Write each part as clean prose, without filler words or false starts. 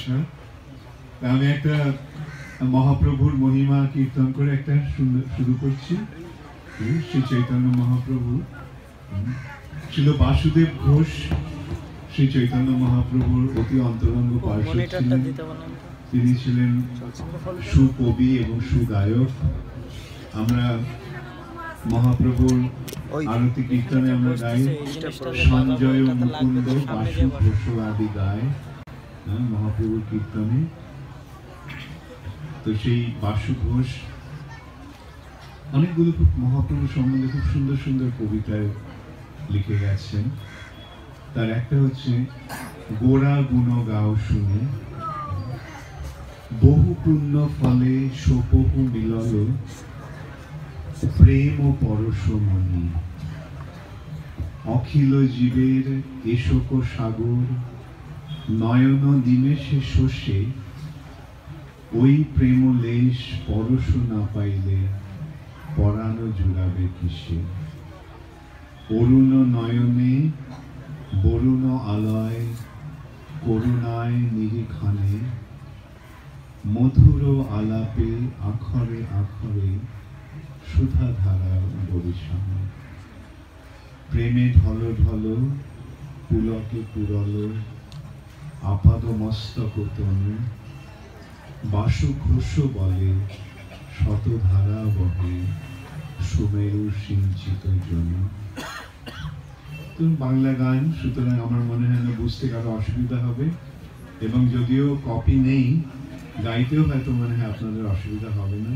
নমস্কার। আমি একটা মহাপ্রভুর মহিমা কীর্তন করে একটা শুরু করছি। শ্রী চৈতন্য মহাপ্রভু, ছিল বাসুদেব ঘোষ শ্রী চৈতন্য মহাপ্রভুর অতি অন্তরঙ্গ পার্শ্বদ ছিলেন। তিনি ছিলেন সুকবি এবং সুগায়ক। আমরা মহাপ্রভুর আরতি কীর্তনে আমরা গাই সঞ্জয় মুকুন্দ বাসু ঘোষ আদি গায় মহাপ্রভুর কীর্তনে। তো সেই বাসু ঘোষ অনেকগুলো মহাপ্রভু সম্বন্ধে খুব সুন্দর সুন্দর কবিতায় লিখে গেছেন। তার একটা হচ্ছে গোরা গুণ গাও শুনে, বহু পুণ্য ফলে সোপহু মিলল, প্রেম ও পরশমণি, অখিল জীবের এশোক সাগর, নয়ন নিমেষে শোষে, ওই প্রেম লেশ পরশ না পাইলে পরাণ জুড়াবে কিসে। অরুণ নয়নে বরুণ আলয়, করুণায় নিরিখানে, মধুর আলাপে আখরে আখরে, সুধা ধারা বরিশানে। প্রেমে ঢল ঢল পুলকে পুরল, আপাদ মস্তক তনু, বাসু ঘোষ বলে শত ধারা বহে, সুমেরু সিঞ্চিত জন। বাংলা গান, সুতরাং আমার মনে হয় না বুঝতে কারো অসুবিধা হবে, এবং যদিও কপি নেই গাইতেও হয়তো মনে হয় আপনাদের অসুবিধা হবে না।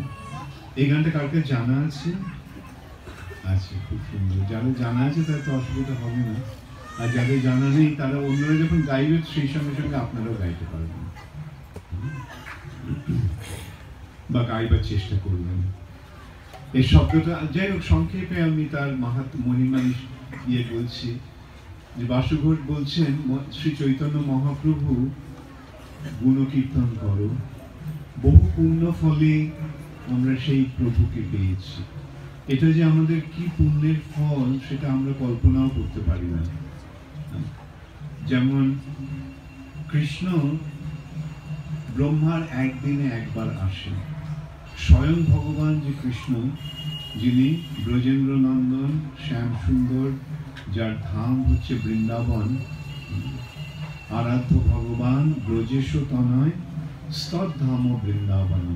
এই গানটা কাউকে জানা আছে? আচ্ছা, খুব সুন্দর। যাদের জানা আছে তাদের তো অসুবিধা হবে না, আর যাদের জানা নেই তারা অন্যরা যখন গাইবে সেই সঙ্গে সঙ্গে আপনারাও গাইতে পারবেন বা গাইবার চেষ্টা করবেন। এই শব্দটা যাই হোক সংক্ষেপে আমি তার মহিমা বলছি যে বাসু ঘোষ বলছেন শ্রী চৈতন্য মহাপ্রভু গুণকীর্তন করো, বহু পুণ্য ফলে আমরা সেই প্রভুকে পেয়েছি। এটা যে আমাদের কি পুণ্যের ফল সেটা আমরা কল্পনাও করতে পারি না। যেমন কৃষ্ণ ব্রহ্মার একদিনে একবার আসেন। স্বয়ং ভগবান যে কৃষ্ণ, যিনি ব্রজেন্দ্র নন্দন শ্যাম সুন্দর, যার ধাম হচ্ছে বৃন্দাবন, আরাধ্য ভগবান ব্রজেশ তনয় স্তধাম বৃন্দাবন।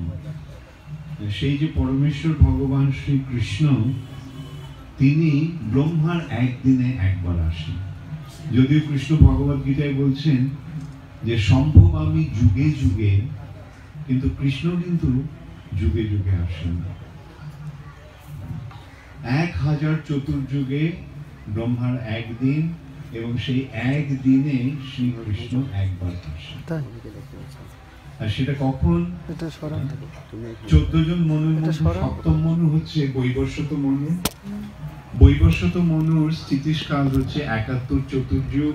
সেই যে পরমেশ্বর ভগবান শ্রীকৃষ্ণ, তিনি ব্রহ্মার একদিনে একবার আসেন। যদিও কৃষ্ণ ভগবদ গীতায় বলছেন যে সম্ভব আমি যুগে যুগে, কিন্তু কৃষ্ণ কিন্তু যুগে যুগে আসেন। 1000 চতুর্যুগে ব্রহ্মার একদিন, এবং সেই একদিনে শ্রীকৃষ্ণ একবার আসেন। আর সেটা কখন? 14 জন মনুর মধ্যে 7ম মনু হচ্ছে বৈবস্বত মনু। বৈবস্বত মনুর স্থিতিকাল হচ্ছে 71 চতুর্যুগ।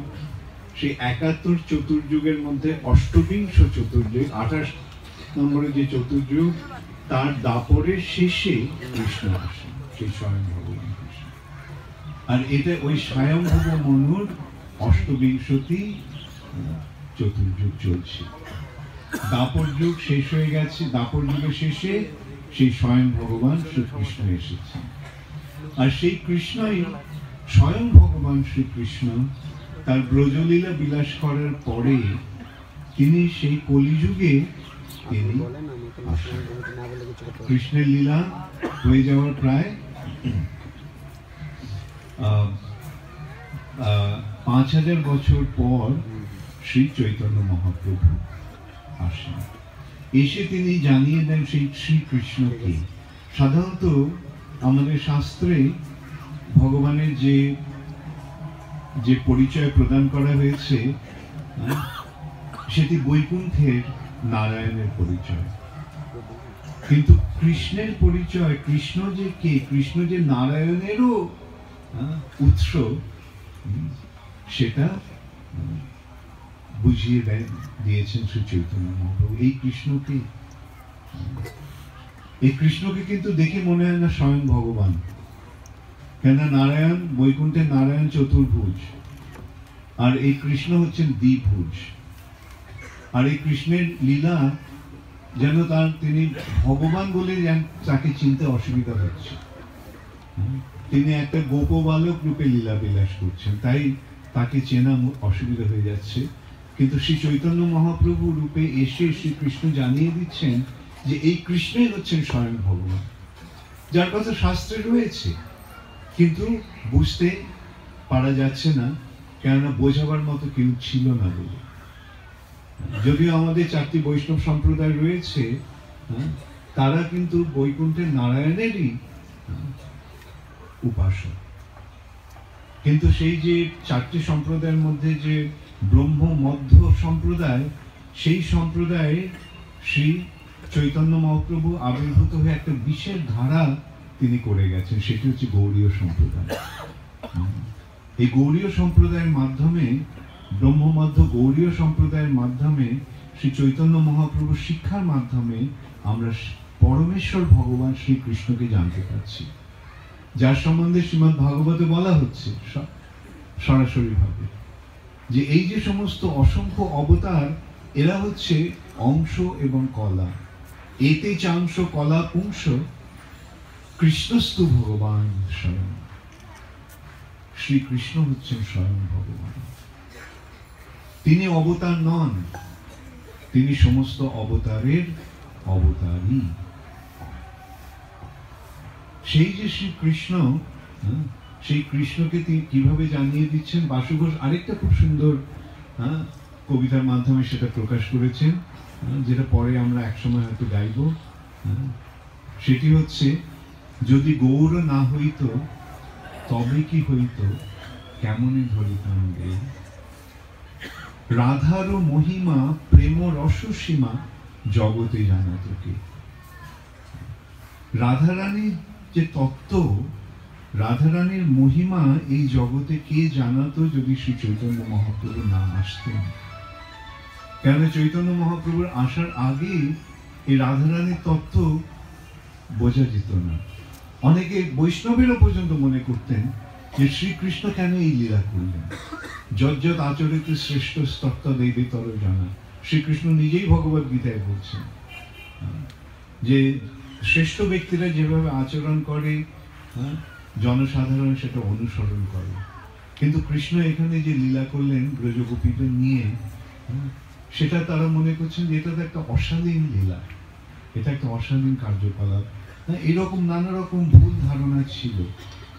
সেই 71 চতুর্যুগের মধ্যে অষ্টবিংশ চতুর্যুগ, 28 নম্বরে যে চতুর্যুগ, তার দাপরের শেষে কৃষ্ণ আসেন, সেই স্বয়ং ভগবান কৃষ্ণ। আর এটা ওই স্বয়ংভব মনুর অষ্টবিংশতি চতুর্যুগ চলছে। দাপর যুগ শেষ হয়ে গেছে, দাপর যুগের শেষে সেই স্বয়ং ভগবান শ্রীকৃষ্ণ এসেছেন। আর সেই কৃষ্ণই, স্বয়ং ভগবান শ্রীকৃষ্ণ, তার ব্রজলীলা বিলাস করার পরে তিনি সেই কলিযুগে তিনি আসেন। কৃষ্ণের লীলা হয়ে যাওয়ার প্রায় 5000 বছর পর শ্রী চৈতন্য মহাপ্রভু আসেন। এসে তিনি জানিয়ে দেন সেই শ্রীকৃষ্ণকে। সাধারণত আমাদের শাস্ত্রে ভগবানের যে পরিচয় প্রদান করা হয়েছে, সেটি বৈকুণ্ঠের নারায়ণের পরিচয়। কিন্তু কৃষ্ণের পরিচয়, কৃষ্ণ যে কে, কৃষ্ণ যে নারায়ণেরও উৎস, সেটা বুঝিয়ে দিয়েছেন শ্রী চৈতন্য মহাপ্রভু। এই কৃষ্ণকে কিন্তু দেখে মনে হয় না স্বয়ং ভগবান, কেন নারায়ণ, বৈকুণ্ঠের নারায়ণ চতুর্ভুজ, আর এই কৃষ্ণ হচ্ছেন দ্বিভুজ। আর এই কৃষ্ণের লীলা যেন তিনি ভগবান বলে তাকে চিনতে অসুবিধা হচ্ছে। তিনি একটা গোপ বালক রূপে লীলা বিলাস করছেন, তাই তাকে চেনা অসুবিধা হয়ে যাচ্ছে। কিন্তু শ্রী চৈতন্য মহাপ্রভু রূপে এসে শ্রীকৃষ্ণ জানিয়ে দিচ্ছেন যে এই কৃষ্ণই হচ্ছেন স্বয়ং ভগবান, যার কথা শাস্ত্রে রয়েছে, কিন্তু বুঝতে পারা যাচ্ছে না, কেননা বোঝাবার মতো কেউ ছিল না বলে। যদিও আমাদের 4টি বৈষ্ণব সম্প্রদায় রয়েছে, তারা কিন্তু বৈকুণ্ঠের নারায়ণেরই উপাসক, কিন্তু সেই যে 4টি সম্প্রদায়ের মধ্যে যে ব্রহ্ম মধ্য সম্প্রদায়, সেই সম্প্রদায়ে শ্রী চৈতন্য মহাপ্রভু আবির্ভূত হয়ে একটা বিশেষ ধারা তিনি করে গেছেন, সেটি হচ্ছে গৌড়ীয় সম্প্রদায়। এই গৌড়ীয় সম্প্রদায়ের মাধ্যমে, ব্রহ্মমধ্য গৌড়ীয় সম্প্রদায়ের মাধ্যমে, শ্রী চৈতন্য মহাপ্রভুর শিক্ষার মাধ্যমে আমরা পরমেশ্বর ভগবান শ্রীকৃষ্ণকে জানতে পারছি, যার সম্বন্ধে শ্রীমদ্ ভাগবতে বলা হচ্ছে সরাসরি ভাবে যে এই যে সমস্ত অসংখ্য অবতার, এরা হচ্ছে অংশ এবং কলা। এতে চাংশ কলা পুংস কৃষ্ণস্তু ভগবান স্বয়ং। শ্রীকৃষ্ণ হচ্ছেন স্বয়ং ভগবান। তিনি অবতার নন, তিনি সমস্ত অবতারের অবতারই। সেই যে শ্রীকৃষ্ণ, সেই কৃষ্ণকে তিনি কিভাবে জানিয়ে দিচ্ছেন, বাসু ঘোষ আরেকটা খুব সুন্দর কবিতার মাধ্যমে সেটা প্রকাশ করেছেন, যেটা পরে আমরা একসময় হয়তো গাইব। সেটি হচ্ছে, যদি গৌর না হইত তবে কি হইত, কেমনে ধরিতাম গে। রাধার মহিমা প্রেম রস সীমা জগতে জানাত কে। রাধারানীর যে তত্ত্ব, রাধারানীর মহিমা এই জগতে কে জানাতো যদি শ্রী চৈতন্য মহাপ্রভু না আসতেন। কেন চৈতন্য মহাপ্রভুর আসার আগে এই রাধারানীর তত্ত্ব বোঝা যেত না। অনেকে বৈষ্ণবেরও পর্যন্ত মনে করতেন যে শ্রীকৃষ্ণ কেন এই লীলা করলেন। যজ্জত আচরিত শ্রেষ্ঠ স্তত্ব দেবীতর জানা, শ্রীকৃষ্ণ নিজেই ভগবত গীতায় বলছেন যে শ্রেষ্ঠ ব্যক্তিরা যেভাবে আচরণ করে, জনসাধারণ সেটা অনুসরণ করে। কিন্তু কৃষ্ণ এখানে যে লীলা করলেন ব্রজগোপীদের নিয়ে, সেটা তারা মনে করছেন যে এটা তো একটা অশালীন লীলা, এটা একটা অশালীন কার্যকলাপ। এরকম নানা রকম ভুল ধারণা ছিল।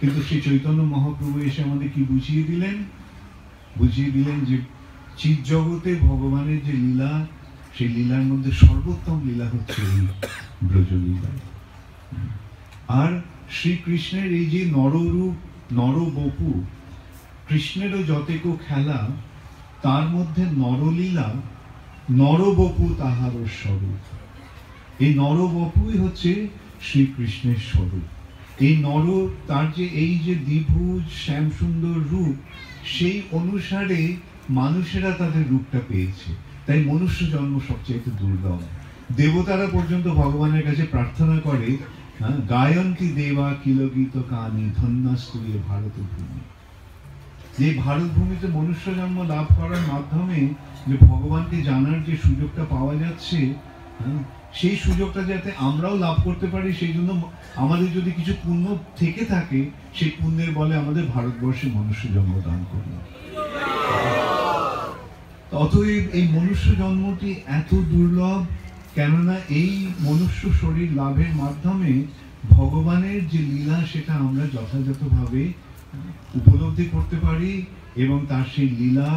কিন্তু সেই চৈতন্য মহাপ্রভু এসে আমাদের কি বুঝিয়ে দিলেন? বুঝিয়ে দিলেন যে চিৎ জগতে ভগবানের যে লীলা, সেই লীলার মধ্যে সর্বোত্তম লীলা হচ্ছে এই ব্রজলীলা। আর শ্রীকৃষ্ণের এই যে নররূপ, নরবপু, কৃষ্ণেরও যতেকো খেলা, তার মধ্যে নরলীলা, নরবপু তাহারও স্বরূপ। এই নরবপুই হচ্ছে শ্রীকৃষ্ণের স্বরূপ। এই নর, তার যে এই যে দ্বিভুজ শ্যামসুন্দর রূপ, সেই অনুসারে মানুষেরা তাদের রূপটা পেয়েছে। তাই মনুষ্য জন্ম সবচেয়ে দুর্লভ। দেবতারা পর্যন্ত ভগবানের কাছে প্রার্থনা করে, গায়ন্তী দেবা কিলগীত কানি ধন্যাস্তুয়ে ভারত ভূমি। যে ভারত ভূমিতে মনুষ্য জন্ম লাভ করার মাধ্যমে যে ভগবানকে জানার যে সুযোগটা পাওয়া যাচ্ছে, সেই সুযোগটা যাতে আমরাও লাভ করতে পারি, সেই জন্য আমাদের যদি কিছু পুণ্য থেকে থাকে, সেই পুণ্যের বলে আমাদের ভারতবর্ষে মনুষ্য জন্ম দান করল। অতএব এই মনুষ্য জন্মটি এত দুর্লভ, কেননা এই মনুষ্য শরীর লাভের মাধ্যমে ভগবানের যে লীলা, সেটা আমরা যথাযথভাবে উপলব্ধি করতে পারি এবং তার সেই লীলা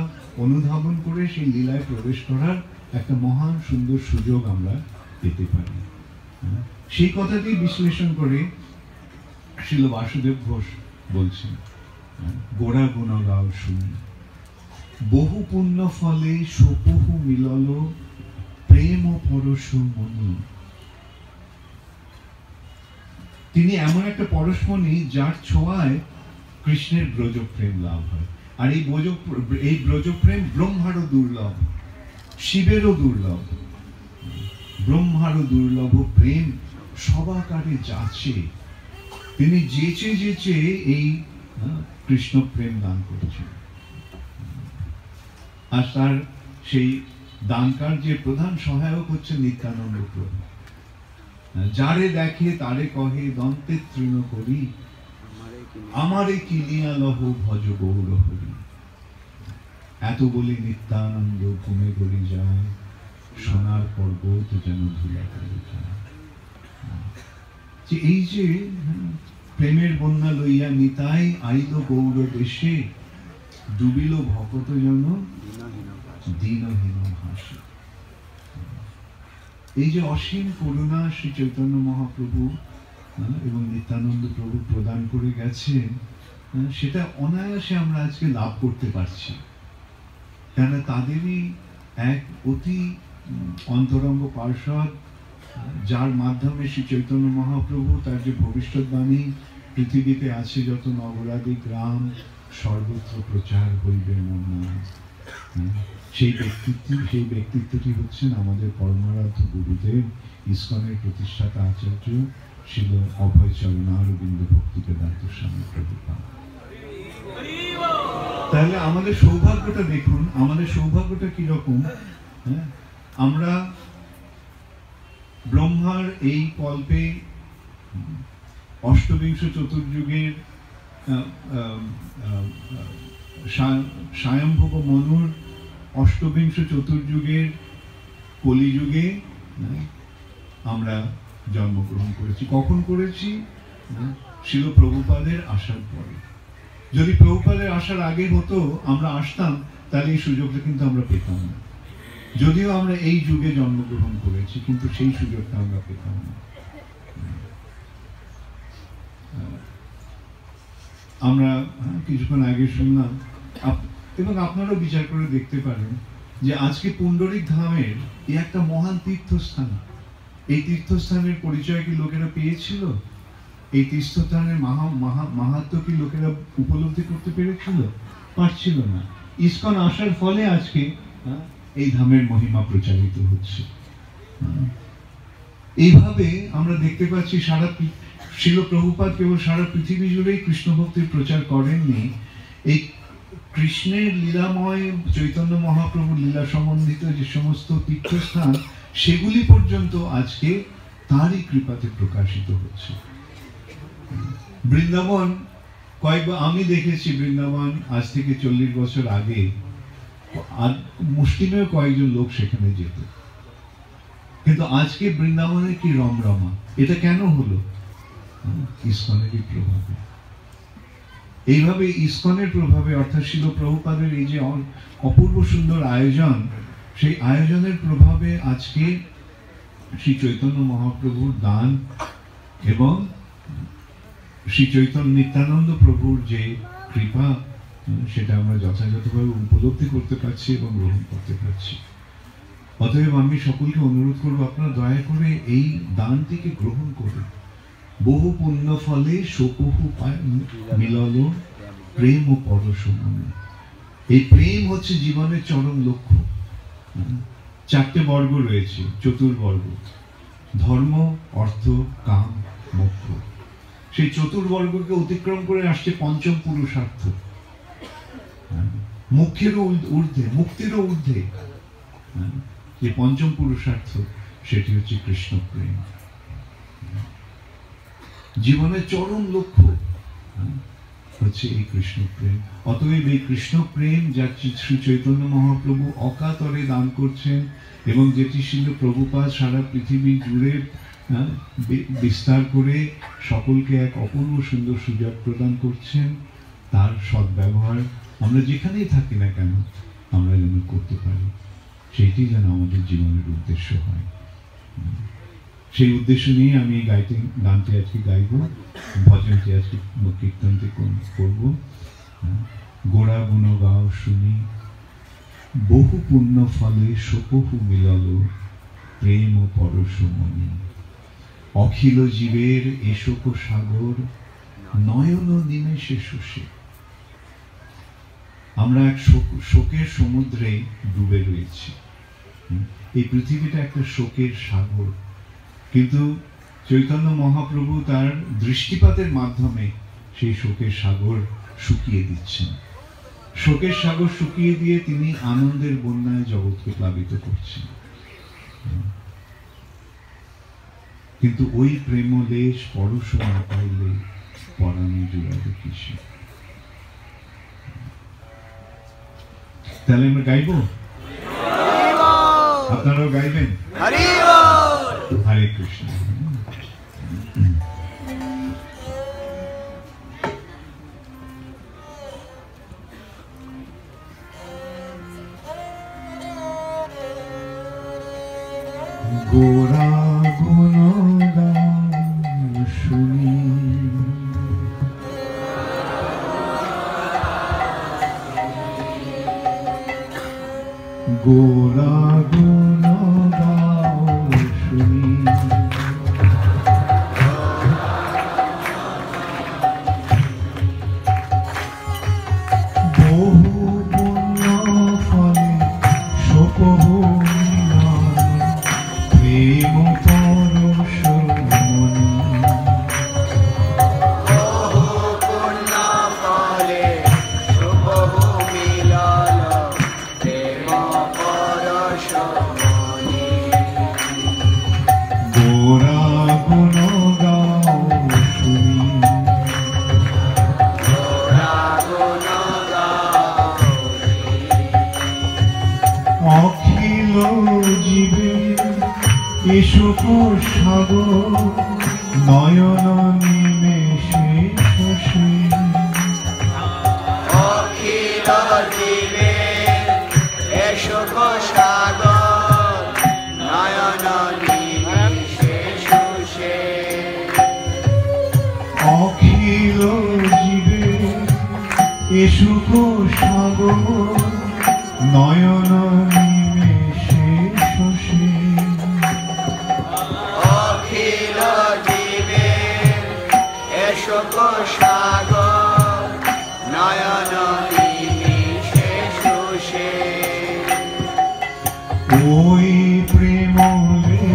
অনুধাবন করে সেই লীলায় প্রবেশ করার একটা মহান সুন্দর সুযোগ আমরা পেতে পারি। সেই কথাটি বিশ্লেষণ করে শ্রীল বাসুদেব ঘোষ বলছেন, গোড়া গুণ গাও শুনি, বহু পুণ্য ফলে সোপহু মিলল, প্রেম ও পরশু মনি। তিনি এমন একটা পরশমণি যার ছোঁয়ায় কৃষ্ণের ব্রজপ্রেম লাভ হয়। আর এই ব্রজপ্রেম ব্রহ্মারও দুর্লভ, শিবেরও দুর্লভ। ব্রহ্মারও দুর্লভ প্রেম সবাকারে যাচ্ছে। তিনি যেচে যেচে এই কৃষ্ণ প্রেম দান করেছেন। আর তার সেই দান কার্যের প্রধান সহায়ক হচ্ছে নিত্যানন্দ প্রভু। যারে দেখে তারে কহে দন্তে তৃণ করি, আমারে কিনিয়া লহ ভজ গৌর হরি। এত বলে নিত্যানন্দ ঘুমে গড়ি যায়, সোনার পর্বত যেন ধুলা পড়ে যায়। যে এই যে প্রেমের বন্যা লইয়া নিতাই আইল গৌর দেশে, ডুবিল ভকত যেন দীনহীন ভাসে। এই যে অসীম করুণা শ্রী চৈতন্য মহাপ্রভু এবং নিত্যানন্দ প্রভু প্রদান করে গেছেন, সেটা অনায়াসে আমরা আজকে লাভ করতে পারছি। কেন তাদেরই এক অতি অন্তরঙ্গ পার্ষদ, যার মাধ্যমে শ্রী চৈতন্য মহাপ্রভু তার যে ভবিষ্যৎবাণী, পৃথিবীতে আছে যত নগরাদি গ্রাম সর্বত্র প্রচার হইবে মোর নাম, সেই ব্যক্তিত্বটি হচ্ছেন আমাদের পরমারাধ্য গুরুদেব, ইসকনের প্রতিষ্ঠাতা আচার্য শ্রীল অভয় চরণারবিন্দ ভক্তি বেদান্ত স্বামী প্রভুপাদ। তাহলে আমাদের সৌভাগ্যটা দেখুন, আমাদের সৌভাগ্যটা কিরকম। আমরা ব্রহ্মার এই কল্পে অষ্টবিংশ চতুর্যুগের স্বয়ম্ভব মনুর অষ্টবিংশ চতুর্যুগের কলিযুগে আমরা জন্মগ্রহণ করেছি। কখন করেছি? শিল প্রভুপাদের আসার পরে। যদি প্রভুপাদের আসার আগে হতো আমরা আসতাম, তাহলে এই সুযোগটা কিন্তু আমরা পেতাম না। যদিও আমরা এই যুগে জন্মগ্রহণ করেছি, কিন্তু সেই সুযোগটা আমরা পেতাম না। আমরা কিছুক্ষণ আগে শুনলাম, এবং আপনারাও বিচার করে দেখতে পারেন যে আজকে পুণ্ডরিক ধামের এই একটা মহান তীর্থস্থান। এই তীর্থস্থানের পরিচয় কি লোকেরা পেয়েছিল? এই তীর্থস্থানের মাহাত্ম্য কি লোকেরা উপলব্ধি করতে পেরেছিল? পারছিল না। ইসকন আসার ফলে আজকে এই ধামের মহিমা প্রচারিত হচ্ছে। এইভাবে আমরা দেখতে পাচ্ছি শিল প্রভুপাদ কেবল সারা পৃথিবী জুড়েই কৃষ্ণ ভক্তির প্রচার করেননি, এই কৃষ্ণের লীলাময় চৈতন্য মহাপ্রভুর লীলা সম্বন্ধিত যে সমস্ত তীর্থস্থান, সেগুলি পর্যন্ত আজকে তারই কৃপাতে প্রকাশিত হচ্ছে। বৃন্দাবন আমি দেখেছি, বৃন্দাবন আজ থেকে 40 বছর আগে মুষ্টিমেয় কয়েকজন লোক সেখানে যেত, কিন্তু আজকে বৃন্দাবনে কি রমরমা। এটা কেন হলো? ইসকনেরই প্রভাবে। এইভাবে ইসকনের প্রভাবে, অর্থাৎ শিল প্রভুপাদের এই যে অপূর্ব সুন্দর আয়োজন, সেই আয়োজনের প্রভাবে আজকে শ্রী চৈতন্য মহাপ্রভুর দান এবং শ্রী চৈতন্য নিত্যানন্দ প্রভুর যে কৃপা, সেটা আমরা যথাযথভাবে উপলব্ধি করতে পারছি এবং গ্রহণ করতে পারছি। অতএব আমি সকলকে অনুরোধ করবো, আপনারা দয়া করে এই দানটিকে গ্রহণ করুন। বহু পুণ্য ফলে শোকহু মিলল প্রেম ও পরশমনে। এই প্রেম হচ্ছে জীবনের চরম লক্ষ্য। 4টে বর্গ রয়েছে, চতুর্বর্গ: ধর্ম, অর্থ, কাম, মোক্ষ। সেই চতুর্বর্গকে অতিক্রম করে আসছে পঞ্চম পুরুষার্থ, মুখ্যেরও ঊর্ধ্বে, মুক্তিরও ঊর্ধ্বে যে পঞ্চম পুরুষার্থ, সেটি হচ্ছে কৃষ্ণ প্রেম। জীবনের চরম লক্ষ্য হচ্ছে এই কৃষ্ণ প্রেম। অতএব এই কৃষ্ণ প্রেম যা শ্রী চৈতন্য মহাপ্রভু অকাতরে দান করছেন এবং যেটি শিল প্রভুপাদ সারা পৃথিবী জুড়ে বিস্তার করে সকলকে এক অপূর্ব সুন্দর সুযোগ প্রদান করছেন, তার সদ্ব্যবহার আমরা যেখানেই থাকি না কেন আমরা যেন করতে পারি, সেইটি যেন আমাদের জীবনের উদ্দেশ্য হয়। সেই উদ্দেশ্য নিয়ে আমি এই গানটি আজকে গাইব, ভজনটি আজকে কীর্তনটি করব। গোড়া গুণ গাও শুনি, বহু পুণ্য ফলে শোকহু মিলল প্রেম ও পরশমণি। অখিল জীবের এ শোক সাগর, নয়ন নিমেষে শুষে। আমরা এক শোকের সমুদ্রে ডুবে রয়েছি। এই পৃথিবীটা একটা শোকের সাগর, কিন্তু চৈতন্য মহাপ্রভু তার দৃষ্টিপাতের মাধ্যমে সেই শোকের সাগর শুকিয়ে দিচ্ছেন। শোকের সাগর শুকিয়ে দিয়ে তিনি আনন্দের বন্যায় জগৎকে প্লাবিত করছেন। কিন্তু ওই প্রেমলেশ পরশ না পাইলে পরাণে জুড়াবে কিসে। তাহলে আমরা গাইব, আপনারাও গাইবেন। হরে কৃষ্ণ। গোরা গুণগান শুনি গোরা গুণগান শুনি বহু পুণ্য ফলে শোকহু প্রেম পরশ মনি বহু পুণ্য ফলে শুভহু মিলন প্রেম পরশ মনি। গোরা গুণ গাও শুনি গোরা গুণ গাও অখিল জীবে এসুখ সাগর নয়ন নিমেষে শশী অখিল জীবে এসুখ সাগর নয়ন নিমেষে শুষে। অখিল জীবে এসুখ সাগর নয়ন নিমেষে শশী অখিল জীবে এসুখ সাগর নয়ন নিমেষে শুষে। ওই প্রেমলে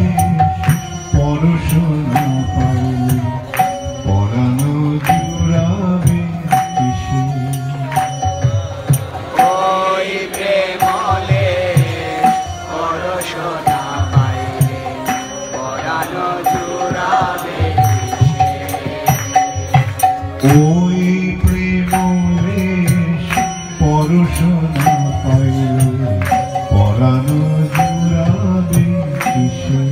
পরশ না পাইলে পরাণ জুড়াবে কিসে। ওই প্রেমলে পরশ না পাইলে পরাণ জুড়াবে কিসে। ওই প্রেমলে পরশ না পাইলে পরাণ জুড়াবে কিসে।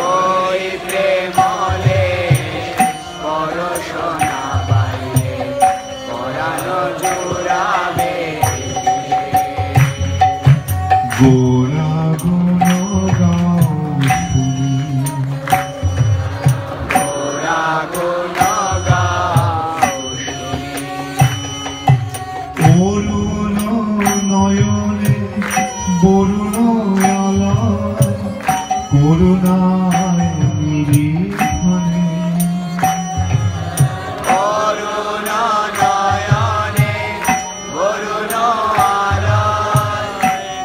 ওই প্রেমলে পরশ না পাইলে পরাণ জুড়াবে কিসে। গোরা গুণ গাও শুনি গোরা গুণ গাও শুনি অরুণ নয়নে বরুণ আলায় করুণায় নিরীক্ষণে অরুণ নয়নে বরুণ আলয়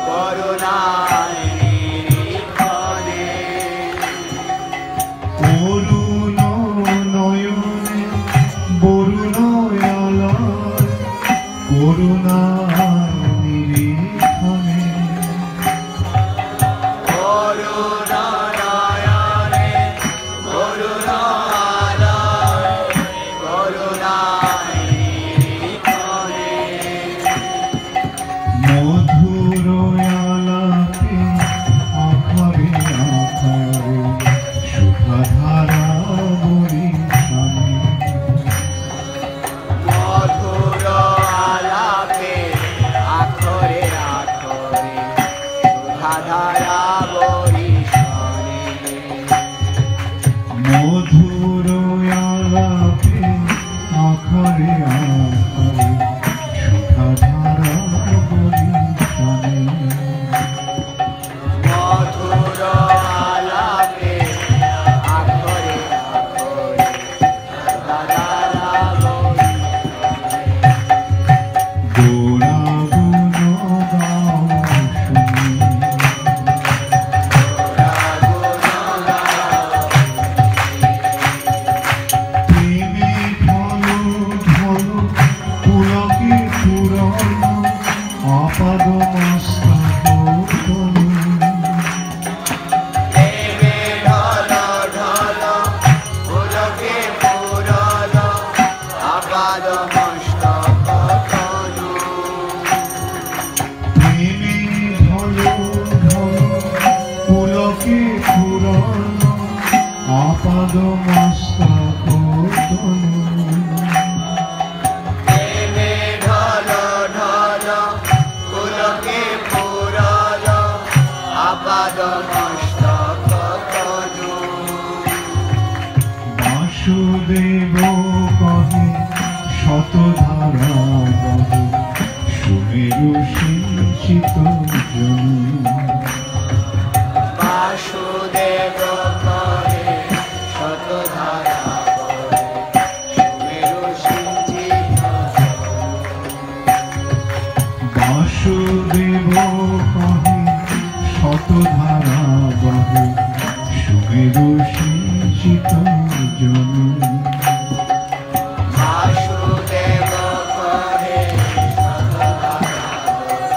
করুণায় নিরীক্ষণে। অরুণ নয়নে বরুণ আলায় করুণায় নিরীক্ষণে। অরুণ নয়নে পুলকে পুরানো আপাদ মস্তক তনু প্রেমে ঢলো ঢলো পুলকে পুরালো আপাদ মস্তক তনু বাসুদেব কহে শতধারা বহে সুমেরু সিঞ্চিত জনু বাসুদেব কহে শতধারা বহে সুমেরু সিঞ্চিত বাসুদেব কহে শতধারা বহে সুমেরু সিঞ্চিত জনু বাসুদেব কহে শতধারা বহে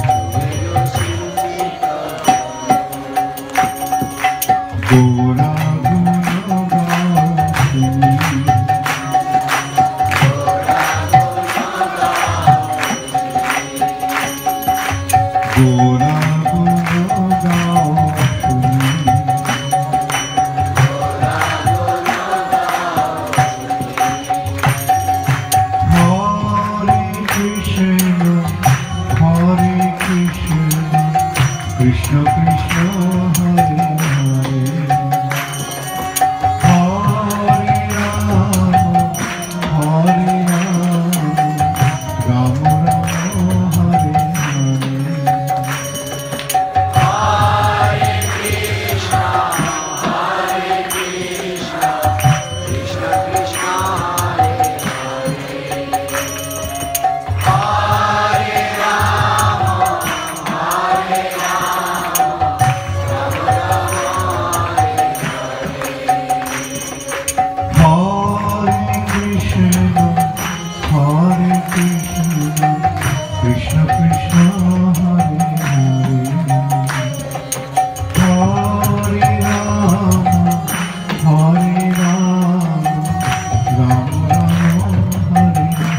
সুমেরু সিঞ্চিত গোরা গুণ গাও তুমি গোরা গুণ গাও তুমি হরে Krishna Krishna Krishna Hare Hare Hare Ram Ram Ram Hare Hare Hare Krishna, Hare Krishna, Krishna Krishna, Hare Hare, Hare Rama, Hare Rama, Rama Rama, Hare হরে Krishna Krishna Krishna Hare Hare Hare Ram Ram Ram Hare Hare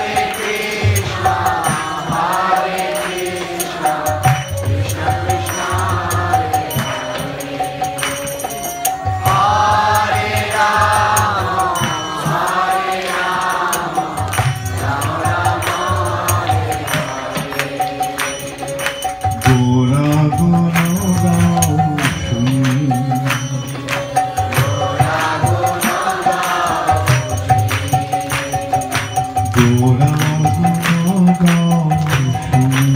Hare Krishna, Hare Krishna, Krishna Krishna, Hare Hare, Hare Rama, Hare Rama, Rama Rama, Hare গোরা গুণ গাও শুনি গোরা গুণ গাও শুনি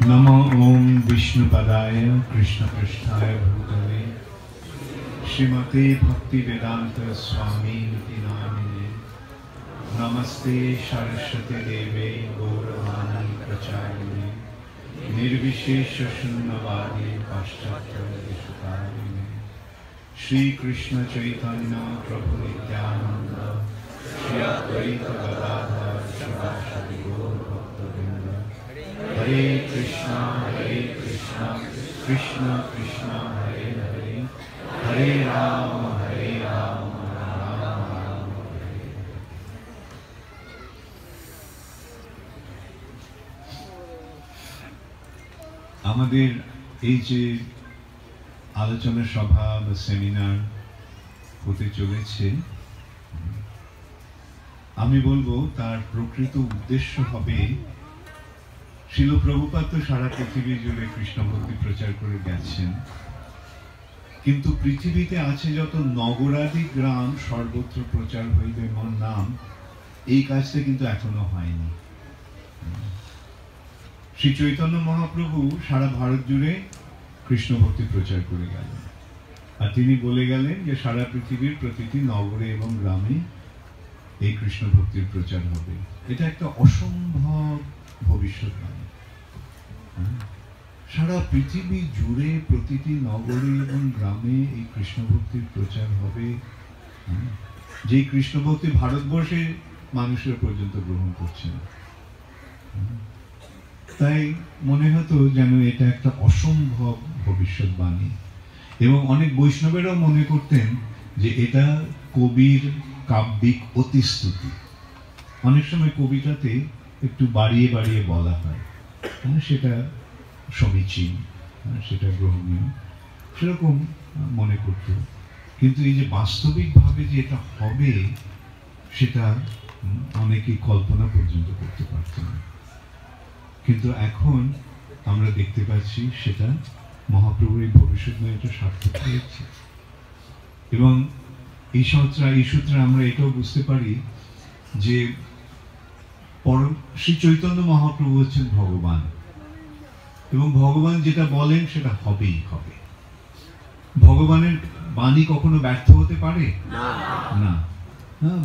नमो ओम विष्णुपदाय कृष्णपृष्ठाय भूतले श्रीमते भक्ति वेदांत स्वामी नामिने नमस्ते सरस्वती देवे गौरवाणी प्रचारिणे निर्विशेष शून्यवादी पाश्चात्य देशकारिणे श्री कृष्ण चैतन्य प्रभु नित्यानंद श्री अद्वैत गदाधर शिवासादि गौर भक्तवृंद हरे कृष्णा कृष्ण कृष्ण हरे हरे हरे राम राम राम हरे हरे। আমাদের এই যে আলোচনা সভা বা সেমিনার হতে চলেছে, আমি বলবো তার প্রকৃত উদ্দেশ্য হবে, শিল প্রভুপাদ তো সারা পৃথিবী জুড়ে কৃষ্ণ ভক্তি প্রচার করে গেছেন, কিন্তু পৃথিবীতে আছে যত নগরাদি গ্রাম সর্বত্র প্রচার হইবে মোর নাম, এই কাজটা কিন্তু এখনো হয়নি। শ্রী চৈতন্য মহাপ্রভু সারা ভারত জুড়ে কৃষ্ণ ভক্তি প্রচার করে গেলেন, আর তিনি বলে গেলেন যে সারা পৃথিবীর প্রতিটি নগরে এবং গ্রামে এই কৃষ্ণ ভক্তির প্রচার হবে। এটা একটা অসম্ভব ভবিষ্যৎবাণী। সারা পৃথিবী জুড়ে প্রতিটি নগরে এবং গ্রামে এই কৃষ্ণ ভক্তির প্রচার হবে, যে কৃষ্ণ ভক্তি ভারতবর্ষে মানুষের পর্যন্ত গ্রহণ করছে না। তাই মনে হতো যেন এটা একটা অসম্ভব ভবিষ্যৎবাণী, এবং অনেক বৈষ্ণবেরাও মনে করতেন যে এটা কবির কাব্যিক অতিস্তুতি। অনেক সময় কবিতাতে একটু বাড়িয়ে বাড়িয়ে বলা হয়, সেটা সমীচীন, সেটা গ্রহণীয়, সেরকম মনে করত। কিন্তু এই যে বাস্তবিকভাবে যে এটা হবে সেটা অনেকেই কল্পনা পর্যন্ত করতে পারত না। কিন্তু এখন আমরা দেখতে পাচ্ছি সেটা মহাপ্রভুর এই ভবিষ্যৎবাণীটা সার্থক হয়েছে। এবং এই সূত্রে আমরা এটাও বুঝতে পারি যে শ্রী চৈতন্য মহাপ্রভু হচ্ছেন ভগবান, এবং ভগবান যেটা বলেন সেটা হবেই হবে। ভগবানের বাণী কখনো ব্যর্থ হতে পারে না।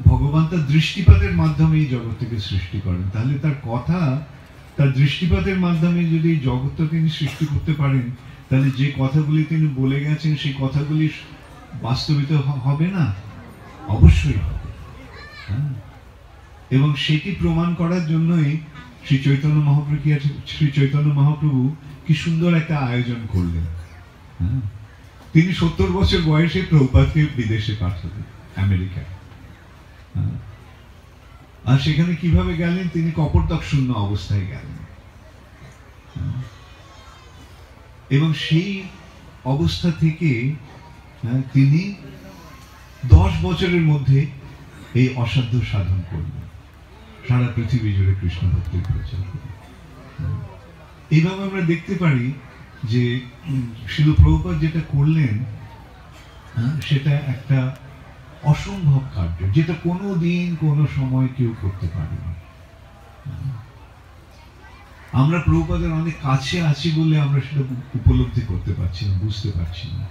ভগবান তার দৃষ্টিপাতের মাধ্যমে এই জগৎটাকে সৃষ্টি করেন, তাহলে তার কথা, তার দৃষ্টিপাতের মাধ্যমে যদি এই জগৎটা তিনি সৃষ্টি করতে পারেন, তাহলে যে কথাগুলি তিনি বলে গেছেন সেই কথাগুলি বাস্তবিত হবে না? অবশ্যই হবে। এবং সেটি প্রমাণ করার জন্যই শ্রী চৈতন্য মহাপ্রভু কি সুন্দর একটা আয়োজন করলেন। তিনি 70 বছর বয়সে প্রভুপাদকে বিদেশে পাঠালেন, আমেরিকায়। আর সেখানে কিভাবে গেলেন? তিনি কপোর্তক শূন্য অবস্থায় গেলেন, এবং সেই অবস্থা থেকে তিনি 10 বছরের মধ্যে এই অসাধ্য সাধন করলেন, সারা পৃথিবী জুড়ে কৃষ্ণ ভক্তির প্রচার করলেন। এইভাবে আমরা দেখতে পারি যে শিল প্রভুপাদ যেটা করলেন সেটা একটা অসম্ভব কার্য, যেটা কোনো দিন কোনো সময় কেউ করতে পারেনি। আমরা প্রভুপাদের অনেক কাছে আছি বলে আমরা সেটা উপলব্ধি করতে পারছি না, বুঝতে পারছি না,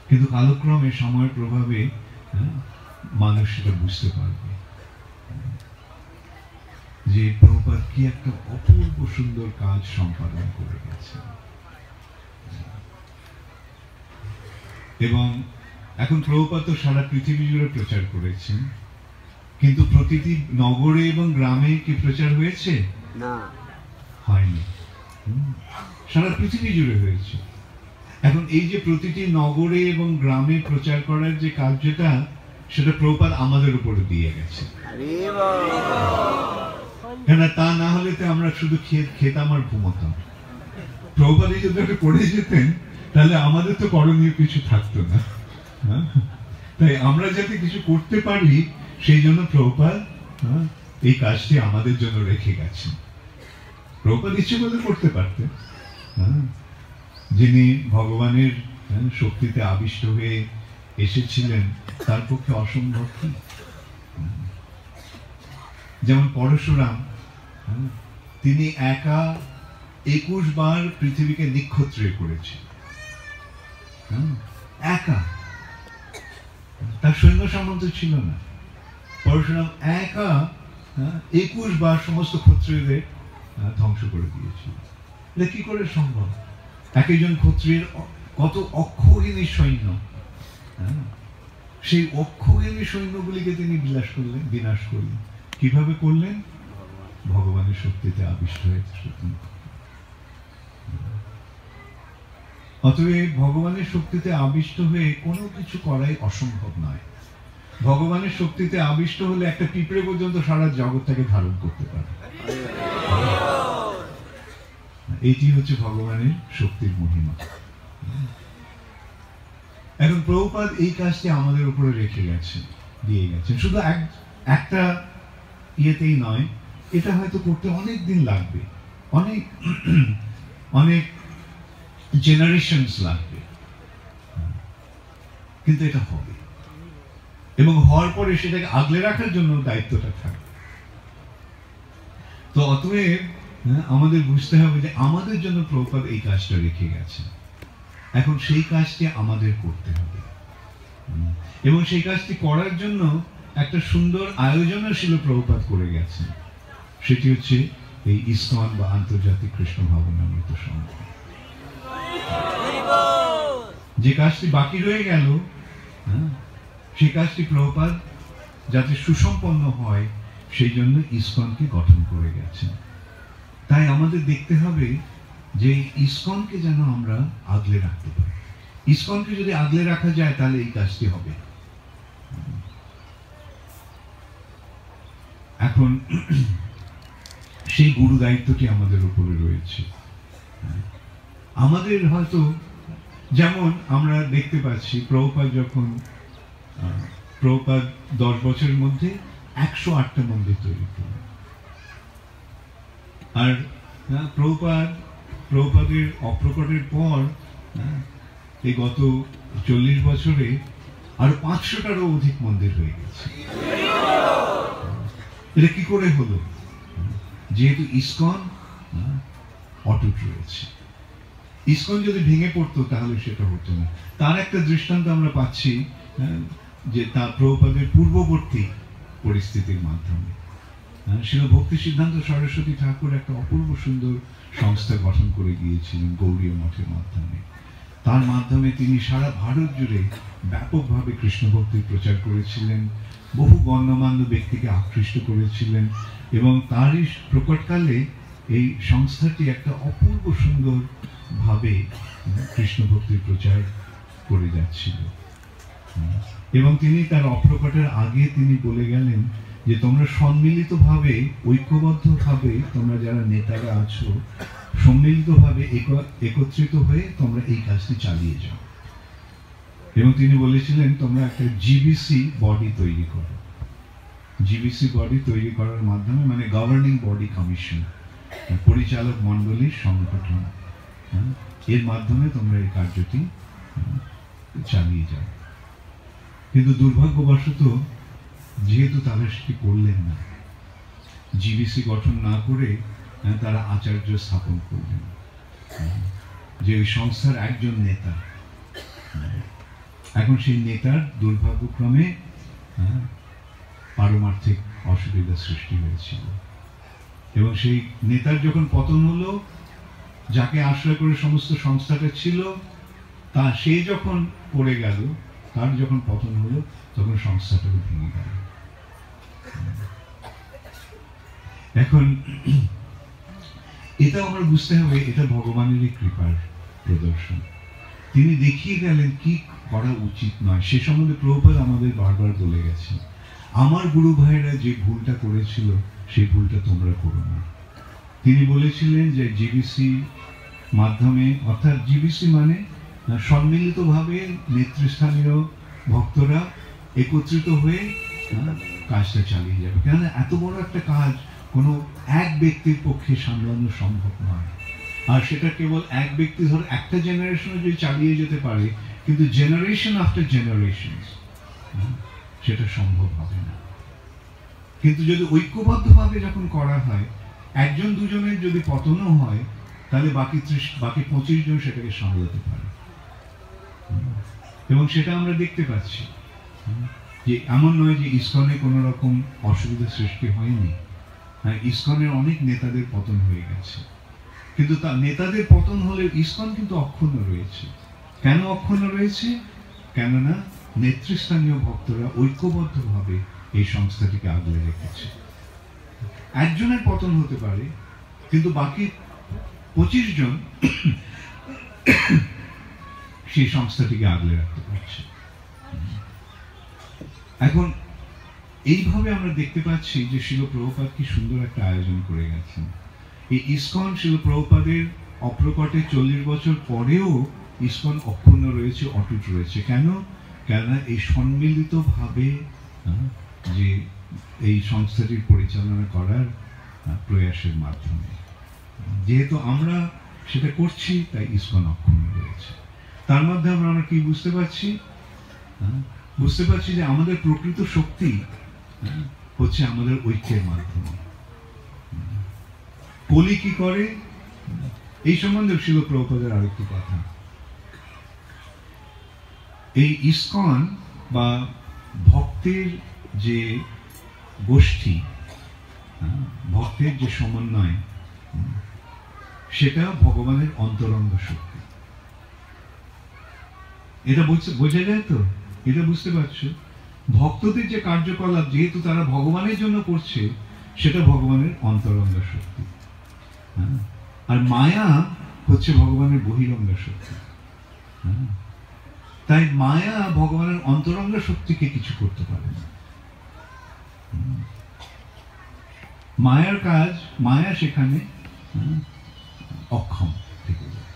কিন্তু কালক্রমে সময়ের প্রভাবে মানুষ সেটা বুঝতে পারবে যে প্রভুপাদ কি একটা অপূর্ব সুন্দর কাজ সম্পাদন করে গেছে। এবং এখন প্রভুপাদ তো সারা পৃথিবী জুড়ে প্রচার করেছেন, কিন্তু প্রতিটি নগরে এবং গ্রামে কি প্রচার হয়েছে? না, হয়নি। সারা পৃথিবী জুড়ে হয়েছে। এখন এই যে প্রতিটি নগরে এবং গ্রামে প্রচার করার যে কার্যটা, সেটা প্রভুপাদ আমাদের উপরে দিয়ে গেছে। কেন তা না হলে তো আমরা শুধু খেতাম আর ঘুমোতাম। প্রভুপাদ যদি ওটা করে যেতেন তাহলে আমাদের তো করণীয় কিছু থাকতো না। তাই আমরা যাতে কিছু করতে পারি সেই জন্য প্রভুপাদ এই কাজটি আমাদের জন্য রেখে গেছেন। প্রভুপাদ ইচ্ছে করলে করতে পারতেন, যিনি ভগবানের শক্তিতে আবিষ্ট হয়ে এসেছিলেন তার পক্ষে অসম্ভব কি? যেমন পরশুরাম, তিনি একা 21 বার পৃথিবীকে নিক্ষত্রিয় করেছেন, একা। তার সৈন্য সামন্ত ছিল না। পরশুরাম একা 21 বার সমস্ত ক্ষত্রিয়দের ধ্বংস করে দিয়েছিল। এটা কি করে সম্ভব? একজন ক্ষত্রিয়ের কত অক্ষৌহিনী সৈন্য, সেই অক্ষৌহিনী সৈন্যগুলিকে তিনি বিনাশ করলেন। কিভাবে করলেন? ভগবানের শক্তিতে আবিষ্ট হয়েছে। অতএব ভগবানের শক্তিতে আবিষ্ট হয়ে কোনো কিছু করাই অসম্ভব নয়। ভগবানের শক্তিতে আবিষ্ট হলে একটা পিঁপড়ে পর্যন্ত সারা জগৎটাকে ধারণ করতে পারে। এটি হচ্ছে ভগবানের শক্তির মহিমা। এখন প্রভুপাদ এই কাজটি আমাদের উপরে রেখে গেছেন, দিয়ে গেছেন। শুধু একটা ইয়েতেই নয়, এটা হয়তো করতে অনেক দিন লাগবে, অনেক অনেক জেনারেশনস লাগবে, কিন্তু এটা হবে। এবং হওয়ার পরে সেটাকে আগলে রাখার জন্য দায়িত্বটা থাকবে। তো অতএব আমাদের বুঝতে হবে যে আমাদের জন্য প্রভুপাদ এই কাজটা রেখে গেছে। এখন সেই কাজটি আমাদের করতে হবে, এবং সেই কাজটি করার জন্য একটা সুন্দর আয়োজনও ছিল প্রভুপাদ করে গেছেন। সেটি হচ্ছে এই ইসকন বা আন্তর্জাতিক কৃষ্ণ ভাবনামৃত সংঘ। যে কাজটি বাকি রয়ে গেল, সেই কাজটি প্রভুপাদ যাতে সুসম্পন্ন হয় সেই জন্য ইসকনকে গঠন করে গেছেন। তাই আমাদের দেখতে হবে যে ইসকনকে যেন আমরা আগলে রাখতে পারি। ইসকনকে যদি আগলে রাখা যায় তাহলে এই কাজটি হবে। এখন সেই গুরু দায়িত্বটি আমাদের উপরে রয়েছে। আমাদের হয়তো যেমন আমরা দেখতে পাচ্ছি প্রভুপাদ যখন প্রভুপাদ 10 বছরের মধ্যে 108টা মন্দির তৈরি করলেন। আর প্রভুপাদের অপ্রকটের পর এই গত 40 বছরে আরো 500টারও অধিক মন্দির হয়ে গেছে। এটা কি করে হলো? যেহেতু ইসকন অটুট রয়েছে। ইসকন যদি ভেঙে পড়তো তাহলে সেটা হতো না। তার একটা দৃষ্টান্ত আমরা পাচ্ছি যে তার প্রভুপাদের পূর্ববর্তী পরিস্থিতির মাধ্যমে শিল ভক্তি সিদ্ধান্ত সরস্বতী ঠাকুর একটা অপূর্ব সুন্দর সংস্থা গঠন করে গিয়েছিলেন গৌড়ীয় মঠের মাধ্যমে। তার মাধ্যমে তিনি সারা ভারত জুড়ে ব্যাপকভাবে কৃষ্ণ ভক্তির প্রচার করেছিলেন, বহু গণ্যমান্য ব্যক্তিকে আকৃষ্ট করেছিলেন এবং তারই প্রকটকালে এই সংস্থাটি একটা অপূর্ব সুন্দর ভাবে কৃষ্ণ ভক্তির প্রচার করে যাচ্ছিল। এবং তিনি তার অপ্রকটের আগে তিনি বলে গেলেন যে তোমরা সম্মিলিতভাবে ঐক্যবদ্ধভাবে তোমরা যারা নেতারা আছো সম্মিলিতভাবে একত্রিত হয়ে তোমরা এই কাজটি চালিয়ে যাও। এবং তিনি বলেছিলেন তোমরা একটা জিবিসি বডি তৈরি করো। জিবিসি বডি তৈরি করার মাধ্যমে মানে গভর্নিং বডি কমিশন, পরিচালক মণ্ডলীর সংগঠন, এর মাধ্যমে তোমরা এই কার্যটি চালিয়ে যাও। কিন্তু দুর্ভাগ্যবশত যেহেতু তারা সেটি করলেন না, জিবিসি গঠন না করে তারা আচার্য স্থাপন করলেন, যে ওই সংস্থার একজন নেতা। এখন সেই নেতার দুর্ভাগ্যক্রমে পারমার্থিক অসুবিধার সৃষ্টি হয়েছিল এবং সেই নেতার যখন পতন হলো, যাকে আশ্রয় করে সমস্ত সংস্থাটা ছিল তা সে যখন পড়ে গেল, তার যখন পতন হলো তখন সংস্থাটাকে ভেঙে গেল। এখন এটা আমরা বুঝতে হবে এটা ভগবানেরই কৃপার প্রদর্শন। তিনি দেখিয়ে গেলেন কি করা উচিত নয়। সে সম্বন্ধে প্রভুপাদ আমাদের বারবার বলে গেছেন, আমার গুরু ভাইরা যে ভুলটা করেছিল সেই ভুলটা তোমরা করো না। তিনি বলেছিলেন যে জিবিসি মাধ্যমে, অর্থাৎ জিবিসি মানে সম্মিলিতভাবে নেতৃস্থানীয় ভক্তরা একত্রিত হয়ে কাজটা চালিয়ে যাবে। কেননা এত বড় একটা কাজ কোনো এক ব্যক্তির পক্ষে সামলানো সম্ভব নয়। আর সেটা কেবল এক ব্যক্তি ধর একটা জেনারেশনে যদি চালিয়ে যেতে পারে, কিন্তু জেনারেশন আফটার জেনারেশন সেটা সম্ভব হবে না। কিন্তু যদি ঐক্যবদ্ধভাবে যখন করা হয়, একজন দুজনের যদি পতনও হয়, তাহলে বাকি 25 জন সেটাকে সামলাতে পারে। এবং সেটা আমরা দেখতে পাচ্ছি যে এমন নয় যে ইসকনে কোনো রকম অসুবিধা সৃষ্টি হয়নি। হ্যাঁ, ইসকনের অনেক নেতাদের পতন হয়ে গেছে, কিন্তু তার নেতাদের পতন হলে ইসকন কিন্তু অক্ষুণ্ণ রয়েছে। কেন অক্ষুণ্ণ রয়েছে? কেননা নেতৃস্থানীয় ভক্তরা ঐক্যবদ্ধভাবে এই সংস্থাটিকে আগলে রেখেছে। একজনের পতন হতে পারে, কিন্তু বাকি 25 জন সেই সংস্থাটিকে আগলে রাখতে পারছে। এখন এইভাবে আমরা দেখতে পাচ্ছি যে শিল প্রভুপাদ কি সুন্দর একটা আয়োজন করে গেছেন। এই ইসকন শিল প্রভুপাদের অপ্রকটে 40 বছর পরেও ইসকন অক্ষুণ্ণ রয়েছে, অটুট রয়েছে। কেন? কেননা এই সম্মিলিতভাবে যে এই সংস্থাটির পরিচালনা করার প্রয়াসের মাধ্যমে, যেহেতু আমরা সেটা করছি তাই ইসকন অক্ষুণ্ণ রয়েছে। তার মধ্যে আমরা কি বুঝতে পারছি? বুঝতে পারছি যে আমাদের প্রকৃত শক্তি হচ্ছে আমাদের ঐক্যের মাধ্যমে। কলি কি করে এই সম্বন্ধে শিল প্রভুপাদের আরেকটি কথা। এই ইসকন বা ভক্তের যে গোষ্ঠী, ভক্তের যে সমন্বয়, সেটা ভগবানের অন্তরঙ্গ শক্তি। এটা বোঝা যায় তো? এটা বুঝতে পারছো? ভক্তদের যে কার্যকলাপ যেহেতু তারা ভগবানের জন্য করছে, সেটা ভগবানের অন্তরঙ্গ শক্তি। আর মায়া হচ্ছে ভগবানের বহিরঙ্গ শক্তি। তাই মায়া ভগবানের অন্তরঙ্গ শক্তিকে কিছু করতে পারে না। মায়ার কাজ, মায়া সেখানে অক্ষম থেকে যায়।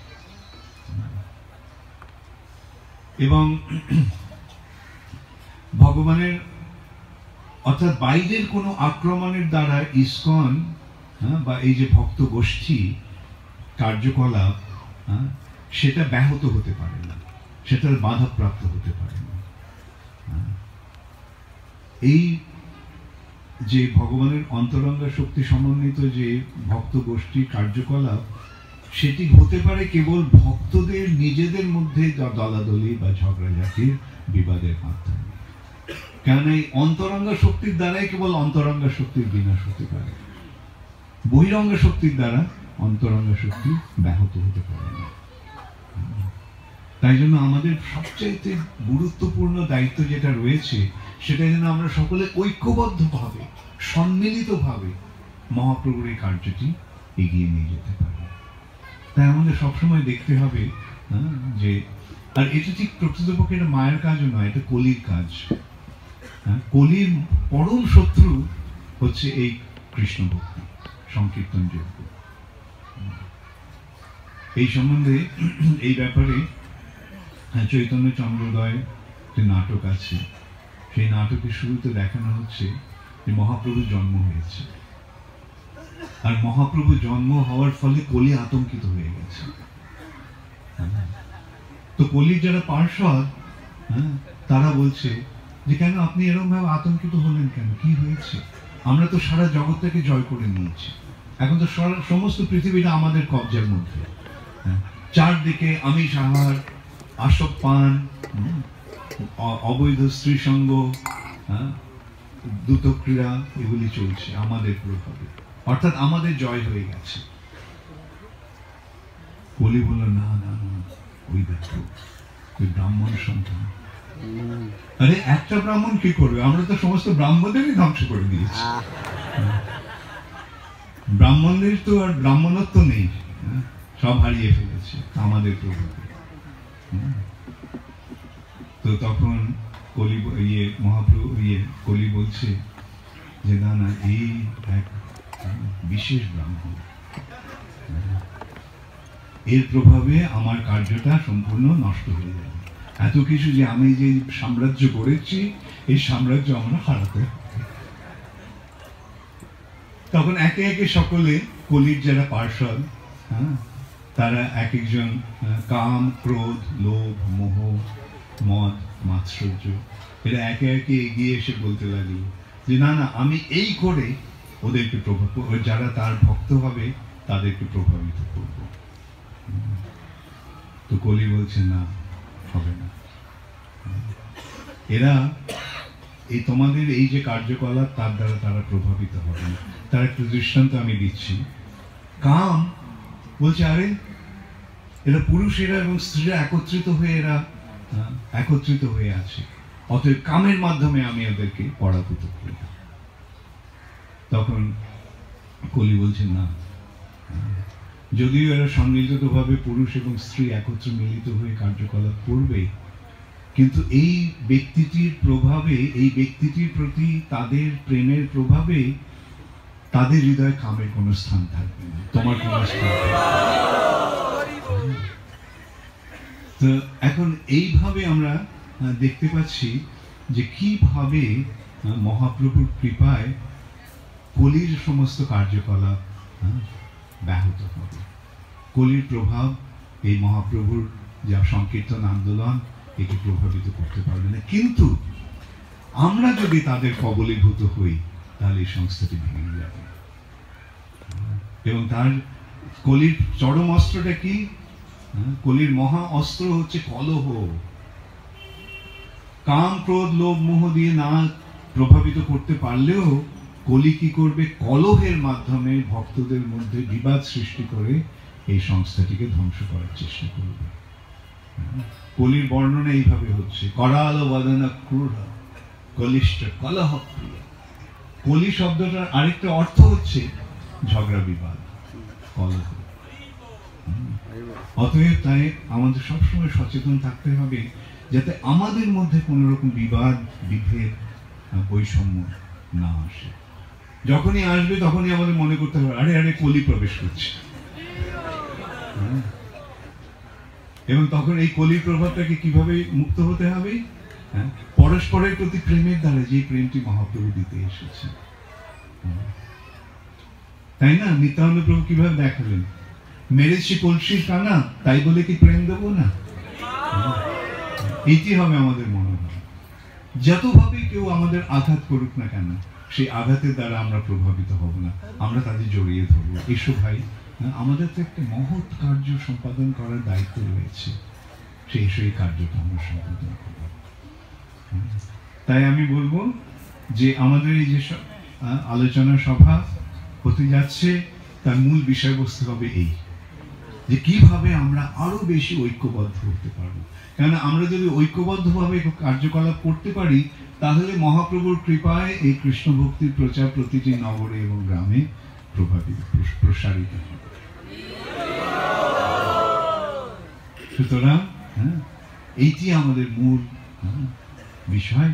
এবং ভগবানের অর্থাৎ বাইরের কোনো আক্রমণের দ্বারা ইসকন বা এই যে ভক্ত গোষ্ঠী কার্যকলাপ সেটা ব্যাহত হতে পারে না, সেটার বাধাপ্রাপ্ত হতে পারে না। এই যে ভগবানের অন্তরঙ্গা শক্তি সমন্বিত যে ভক্ত গোষ্ঠীর কার্যকলাপ, সেটি হতে পারে কেবল ভক্তদের নিজেদের মধ্যে দলাদলি বা ঝগড়াঝাটির বিবাদের মাধ্যমে। কারণ এই অন্তরঙ্গা শক্তির দ্বারাই কেবল অন্তরঙ্গা শক্তির বিনাশ হতে পারে, বহিরঙ্গা শক্তির দ্বারা অন্তরঙ্গা শক্তি ব্যাহত হতে পারে না। তাই জন্য আমাদের সবচাইতে গুরুত্বপূর্ণ দায়িত্ব যেটা রয়েছে, সেটা যেন আমরা সকলে ঐক্যবদ্ধভাবে, সম্মিলিতভাবে মহাপ্রভুর এই কার্যটি এগিয়ে নিয়ে যেতে পারি। তাই আমাদের সবসময় দেখতে হবে যে, আর এটা ঠিক প্রকৃতপক্ষে এটা মায়ের কাজও নয়, এটা কলির কাজ। কলির পরম শত্রু হচ্ছে এই কৃষ্ণ ভক্তি, সংকীর্তন যোগ্য। এই সম্বন্ধে এই ব্যাপারে চৈতন্য চন্দ্রোদয় যে নাটক আছে, সেই নাটকের শুরুতে দেখানো হচ্ছে যে মহাপ্রভুর জন্ম হয়েছে, আর মহাপ্রভুর জন্ম হওয়ার ফলে কলি আতঙ্কিত হয়ে গেছে। তো কলির যারা পার্ষদ তারা বলছে যে কেন আপনি এরকম ভাবে আতঙ্কিত হলেন কেন, কি হয়েছে? আমরা তো সারা জগৎটাকে জয় করে নিয়েছি, এখন তো সমস্ত পৃথিবীটা আমাদের কবজার মধ্যে, চারদিকে আমি সাহার, আসব পান, অবৈধ স্ত্রী সঙ্গ, দ্রুত ক্রীড়া, এগুলি চলছে আমাদের প্রভাবে, অর্থাৎ আমাদের জয় হয়ে গেছে। কলি বলল না না না, ওই দেখো ওই ব্রাহ্মণ সন্তান। আরে একটা ব্রাহ্মণ কি করবে? আমরা তো সমস্ত ব্রাহ্মণদেরই ধ্বংস করে দিয়েছি, ব্রাহ্মণদের তো আর ব্রাহ্মণত্ব নেই, সব হারিয়ে ফেলেছে আমাদের প্রভাবে। তো তখন কলি মহাপ্রভু কলি বলছে যে না না, এই এক বিশেষ ব্রাহ্মণ, এর প্রভাবে আমার কার্যটা সম্পূর্ণ নষ্ট হয়ে যাবে। এত কিছু যে আমি যে সাম্রাজ্য গড়েছি, এই সাম্রাজ্য আমরা হারাতে হবে। তখন একে একে সকলে কলির যারা পার্ষদ, তারা এক একজন কাম, ক্রোধ, লোভ, মোহ, মদ, মাৎসর্য, এরা একে একে এগিয়ে এসে বলতে লাগলো যে না না, আমি এই করে ওদেরকে যারা তার ভক্ত হবে তাদেরকে প্রভাবিত করব। তো কলি বলছে না, হবে না। এরা এই তোমাদের এই যে কার্যকলাপ, তার দ্বারা তারা প্রভাবিত হবে না। তার একটা দৃষ্টান্ত আমি দিচ্ছি। কাম বলছে আরে এরা পুরুষেরা এবং স্ত্রীরা একত্রিত হয়ে আছে, অতএব কামের মাধ্যমে আমি ওদেরকে পরাভূত করি। তখন কলি বলছে না, যদিও এরা সম্মিলিতভাবে পুরুষ এবং স্ত্রী একত্র মিলিত হয়ে কার্যকলাপ করবে, কিন্তু এই ব্যক্তিটির প্রভাবে, এই ব্যক্তিটির প্রতি তাদের প্রেমের প্রভাবে তাদের হৃদয়ে কামের কোনো স্থান থাকবে না, তোমার কোনো স্থান থাকবে না। তো এখন এইভাবে আমরা দেখতে পাচ্ছি যে কিভাবে মহাপ্রভুর কৃপায় কলির সমস্ত কার্যকলাপ ব্যাহত হবে। কলির প্রভাব এই মহাপ্রভুর যা সংকীর্তন আন্দোলন একে প্রভাবিত করতে পারবে না, কিন্তু আমরা যদি তাদের কবলীভূত হই তাহলে এই সংস্থাটি ভেঙে যাবে। এবং তার কলির চরম অস্ত্রটা কি? কলির মহা অস্ত্র হচ্ছে কলহ। কাম, ক্রোধ, লোভ, মোহ দিয়ে না প্রভাবিত করতে পারলেও কলি কি করবে? কলহের মাধ্যমে ভক্তদের মধ্যে বিবাদ সৃষ্টি করে এই সংস্থাটিকে ধ্বংস করার চেষ্টা করবে। কলির বর্ণনা এইভাবে হচ্ছে, করাল বদন ক্রূর কলিষ্ঠ কলহ প্রিয়। কলি শব্দটার আরেকটা অর্থ হচ্ছে ঝগড়া, বিবাদ, কলহ। অতএব তাই আমাদের সবসময় সচেতন থাকতে হবে যাতে আমাদের মধ্যে কোন রকম বিবাদ, বিভেদ, বৈষম্য না আসে। যখনই আসবে তখনই আমাদের মনে করতে হবে, আরে আরে কলি প্রবেশ করছে। এবং তখন এই কলির প্রভাবটাকে কিভাবে মুক্ত হতে হবে? পরস্পরের প্রতি প্রেমের দ্বারা, যে প্রেমটি মহাপ্রভু দিতে এসেছে। তাই না? নিত্যানন্দ প্রভু কিভাবে দেখালেন, মেরেছি কলসির কানা, তাই বলে কি প্রেম দেবো না? এইটি হবে আমাদের মনোভাব। যতভাবে কেউ আমাদের আঘাত করুক না কেন, সেই আঘাতের দ্বারা আমরা প্রভাবিত হব না, আমরা তাদের জড়িয়ে ধরবো। এসো ভাই, আমাদের তো একটা মহৎ কার্য সম্পাদন করার দায়িত্ব রয়েছে, সেই কার্যটা আমরা সম্পাদন করব। তাই আমি বলবো যে আমাদের এই যে আলোচনা সভা হতে যাচ্ছে, তার মূল বিষয়বস্তু হবে এই, যে কিভাবে আমরা আরো বেশি ঐক্যবদ্ধ হতে পারবো। কেন আমরা যদি ঐক্যবদ্ধভাবে কার্যকলাপ করতে পারি, তাহলে মহাপ্রভুর কৃপায় এই কৃষ্ণ ভক্তির প্রচার প্রতিটি নগরে এবং গ্রামে প্রসারিত হবে। সুতরাং এইটি আমাদের মূল বিষয়,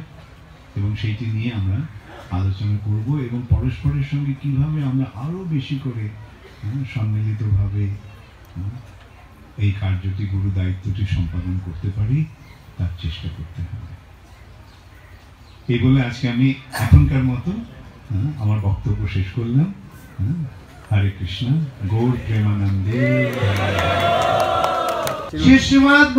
এবং সেইটি নিয়ে আমরা আলোচনা করব, এবং পরস্পরের সঙ্গে কিভাবে আমরা আরো বেশি করে সম্মিলিতভাবে এই কার্যটি, গুরু দায়িত্বটি সম্পাদন করতে পারি, তার চেষ্টা করতে হবে। এই বলে আজকে আমি এখনকার মতো আমার বক্তব্য শেষ করলাম। হরে কৃষ্ণ, গৌর প্রেমানন্দে। শ্রীমদ্